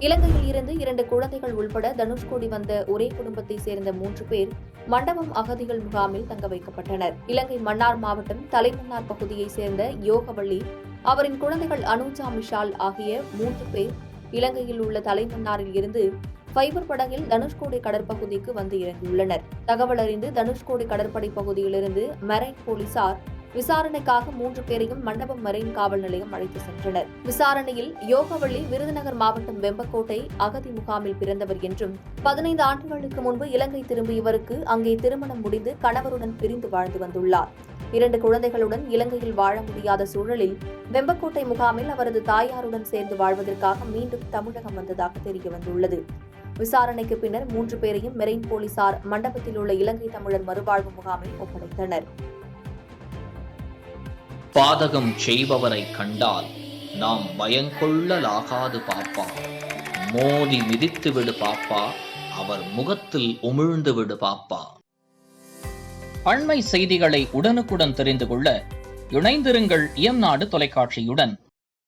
இலங்கையில் இருந்து 2 குழந்தைகள் உள்பட தனுஷ்கோடி வந்த ஒரே குடும்பத்தை சேர்ந்த 3 பேர் மண்டபம் அகதிகள் முகாமில் தங்க வைக்கப்பட்டனர். இலங்கை மன்னார் மாவட்டம் தலைமன்னார் பகுதியைச் சேர்ந்த யோகவள்ளி, அவரின் குழந்தைகள் அனுஜா, மிஷால் ஆகிய 3 பேர் இலங்கையில் உள்ள தலைமன்னாரில் இருந்து ஃபைபர் படகில் தனுஷ்கோடி கடற்பகுதிக்கு வந்து இறங்கியுள்ளனர். தகவல் அறிந்து தனுஷ்கோடி கடற்படை பகுதியிலிருந்து மெரைன் போலீசார் விசாரணைக்காக 3 பேரையும் மண்டபம் மெரைன் காவல் நிலையம் அழைத்து சென்றனர். விசாரணையில் யோகவள்ளி விருதுநகர் மாவட்டம் வெம்பக்கோட்டை அகதி முகாமில் பிறந்தவர் என்றும் 15 ஆண்டுகளுக்கு முன்பு இலங்கை திரும்பிய இவருக்கு அங்கே திருமணம் முடிந்து கணவருடன் பிரிந்து வாழ்ந்து வந்துள்ளார். 2 குழந்தைகளுடன் இலங்கையில் வாழ முடியாத சூழலில் வெம்பக்கோட்டை முகாமில் அவரது தாயாருடன் சேர்ந்து வாழ்வதற்காக மீண்டும் தமிழகம் வந்ததாக தெரியவந்துள்ளது. விசாரணைக்கு பின்னர் 3 பேரையும் மெரைன் போலீசார் மண்டபத்தில் உள்ள இலங்கை தமிழர் மறுவாழ்வு முகாமில் ஒப்படைத்தனர். பாதகம் செய்பவரை கண்டால் நாம் பயங்கொள்ளலாகாது பாப்பா, மோதி மிதித்து விடு பாப்பா, அவர் முகத்தில் உமிழ்ந்து விடு பாப்பா. அண்மை செய்திகளை உடனுக்குடன் தெரிந்து கொள்ள இணைந்திருங்கள் இயம்நாடு தொலைக்காட்சியுடன்.